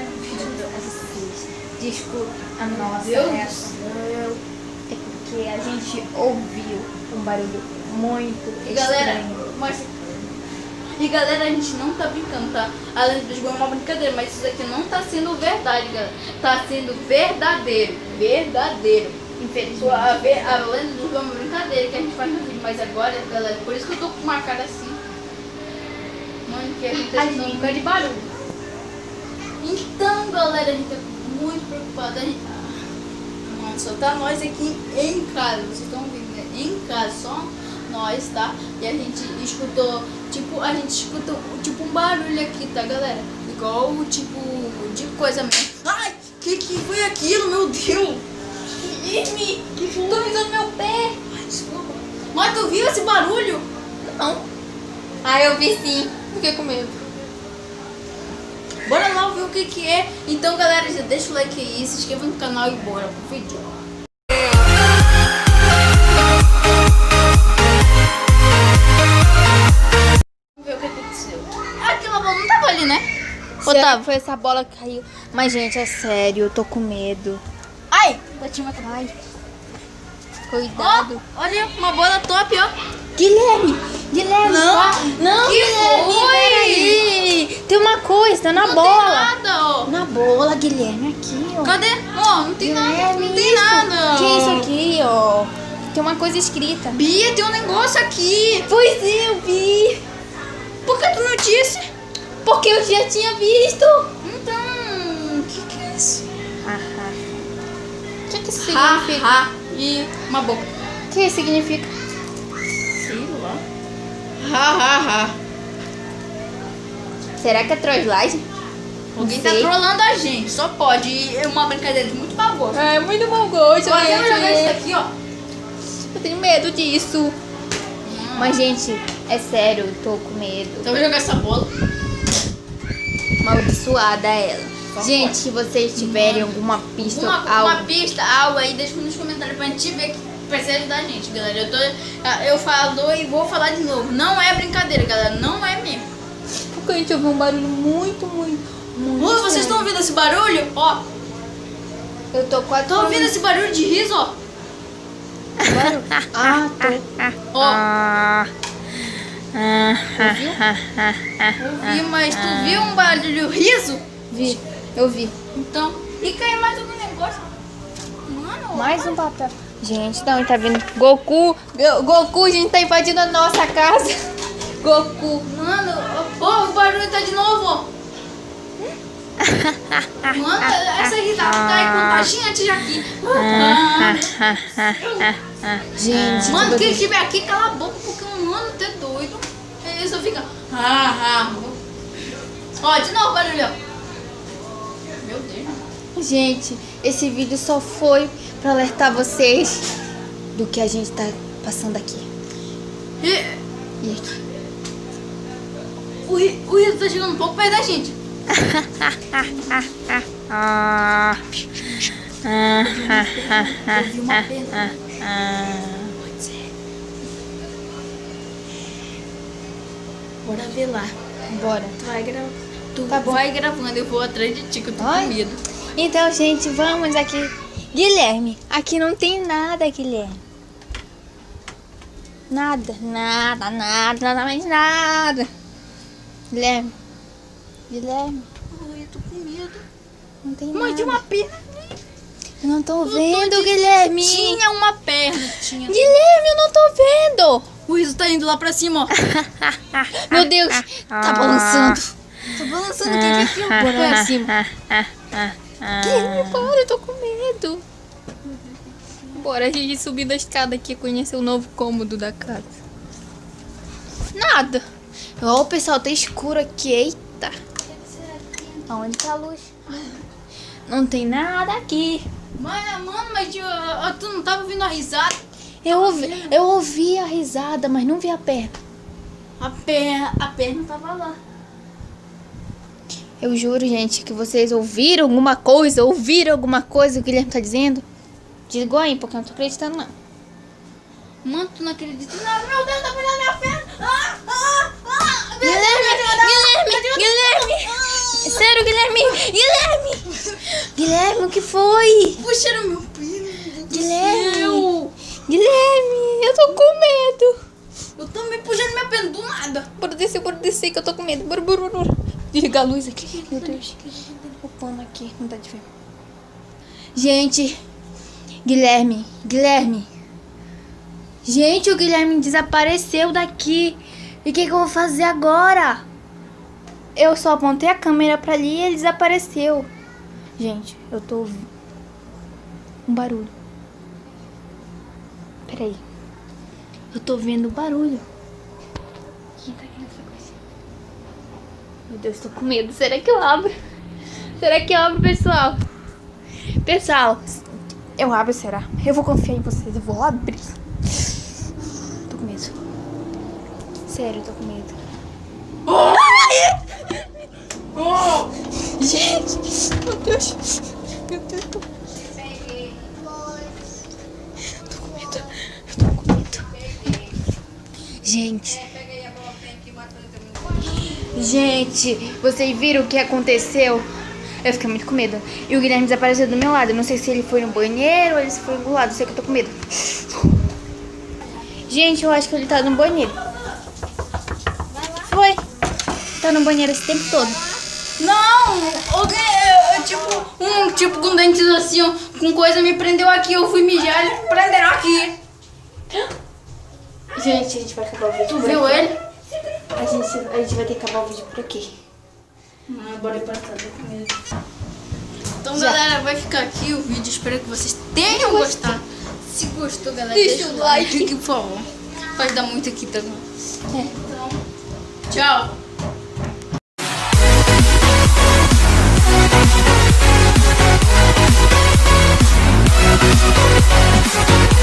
mais um vídeo pra vocês. Desculpa a nossa Deus. reação. É porque a gente ouviu um barulho muito Galera, estranho. E galera, a gente não tá brincando, tá? A lenda do João é uma brincadeira, mas isso aqui não tá sendo verdade, galera. Tá sendo verdadeiro. Verdadeiro. Infelizmente. A lenda do João é uma brincadeira que a gente faz no vídeo, mas agora, galera, por isso que eu tô com uma cara assim. Mano, que a gente tá sentindo um bocado de barulho. Então, galera, a gente tá muito preocupada. Mano, só tá nós aqui em casa. Vocês estão vendo, né? Em casa, só nós, tá? E a gente escutou, tipo, um barulho aqui, tá, galera? Igual, tipo, de coisa mesmo. Ai, que foi aquilo, meu Deus? Guilherme, que foi? Tô pisando meu pé. Ai, desculpa. Mas tu viu esse barulho? Não. Ah, eu vi sim. Fiquei com medo. Bora lá ver o que é. Então, galera, já deixa o like aí, se inscreva no canal e bora pro vídeo. Vamos ver o que aconteceu. Aquela bola não tava ali, né? Será que foi essa bola que caiu? Mas, gente, é sério, eu tô com medo. Ai, bati uma cabeça. Ai. Cuidado. Ó, olha, uma bola top, ó. Guilherme! Guilherme! Não, Não, que Guilherme! foi? Peraí. Tem uma coisa, tá na Não bola. tem nada, ó. Na bola, Guilherme, aqui, ó. Cadê? Ó, não tem nada, Guilherme, não tem isso. nada. Que é isso aqui, ó? Tem uma coisa escrita. Bia, tem um negócio aqui. Pois é, eu vi. Por que tu não disse? Porque eu já tinha visto. Então, o que é isso? O que isso significa? Ha, e uma boca. O que isso significa? Sei lá. Ha. Será que é trollagem? Alguém Não tá sei. trolando a gente, só pode. É uma brincadeira de muito mau gosto. É muito mau gosto, Agora vamos jogar isso gente. aqui, ó. Eu tenho medo disso. Mas, gente, é sério, eu tô com medo. Então eu vou jogar essa bola. Maldiçoada ela. Só Gente, se vocês tiverem alguma pista, Uma algo... pista, algo aí, deixa nos comentários pra gente ver pra você ajudar a gente, galera. Eu falo e vou falar de novo. Não é brincadeira, galera. Não é mesmo. Porque a gente ouviu um barulho muito Vocês estão estranho. ouvindo esse barulho? Ó, Eu tô quase... estão ouvindo esse barulho de riso, ó? barulho? Ah, tô. Ó, ouvi, mas tu viu um barulho riso? Vi, eu vi. Então, e caiu mais algum negócio? Mano, Mais um papel. Gente, não, tá vendo? Goku, a gente tá invadindo a nossa casa. Goku. mano, ó, o barulho tá de novo, ó. Mano, essa risada tá aí contagiante já aqui. Gente, Mano, tipo quem assim, estiver aqui, cala a boca, porque mano, tu é doido. Ele só fica. Ó, de novo o barulho, ó. Meu Deus. gente, esse vídeo só foi pra alertar vocês do que a gente tá passando aqui. E aqui. O riso tá chegando um pouco perto da gente. Eu vi uma pena. Pode ser. Bora ver lá. Bora. Tu vai gravando. Tu Tá bom. vai gravando, eu vou atrás de ti, que eu tô Ai. com medo. Então, gente, vamos aqui. Guilherme, aqui não tem nada, Guilherme. Nada, mais nada. Guilherme. Ai, eu tô com medo. Não tem Mas de nada. uma perna. Eu não tô Eu tô vendo, de- Guilherme. Tinha uma perna, tinha. Guilherme, eu não tô vendo. O riso tá indo lá pra cima, ó. Meu Deus, tá balançando. Tá balançando, o que é aquilo? Bora lá em cima. Guilherme, para, eu tô com medo. Bora a gente subir da escada aqui e conhecer o novo cômodo da casa. Nada. Ó, pessoal, tá escuro aqui, eita. Aonde tá a luz? Não tem nada aqui. Mano, mas tu não tava ouvindo a risada? Eu ouvi a risada, mas não vi a perna. A perna tava lá. Eu juro, gente, que vocês ouviram alguma coisa que o Guilherme tá dizendo? Digo aí, porque eu não tô acreditando, não. Mano, tu não acredita em nada. Meu Deus, tá pegando minha perna. Guilherme! Sério, Guilherme! que foi? Puxaram meu pino. Guilherme! Guilherme, eu tô com medo. Eu também puxando meu pino do nada. Bora descer que eu tô com medo. Bora. Desligar a luz aqui. Meu Deus. O pano aqui, não dá de ver. Gente, Guilherme. Gente, o Guilherme desapareceu daqui. E o que eu vou fazer agora? Eu só apontei a câmera pra ali e ele desapareceu. Gente, eu tô ouvindo um barulho. Peraí. Eu tô vendo barulho. Quem tá aqui nessa coisa? Meu Deus, tô com medo. Será que eu abro? Pessoal? Pessoal, eu abro, será? Eu vou confiar em vocês, eu vou abrir. Tô com medo. Sério, tô com medo. Gente, meu Deus. Tô com medo. Gente, vocês viram o que aconteceu? Eu fiquei muito com medo. E o Guilherme desapareceu do meu lado. Eu não sei se ele foi no banheiro ou ele foi do lado. Eu sei que eu tô com medo. Gente, eu acho que ele tá no banheiro. Foi. Tá no banheiro esse tempo todo. Não! Alguém, tipo, com dentes assim, ó, com coisa me prendeu aqui. Eu fui mijar, eles prenderam aqui. Gente, a gente vai acabar o vídeo. Tu viu ele? A gente vai ter que acabar o vídeo por aqui. Bora ir pra casa, tô com medo. Então, galera, vai ficar aqui o vídeo. Espero que vocês tenham gostado. Se gostou, galera, deixa o like aqui, por favor. Pode dar muito aqui também. É. Então, tchau.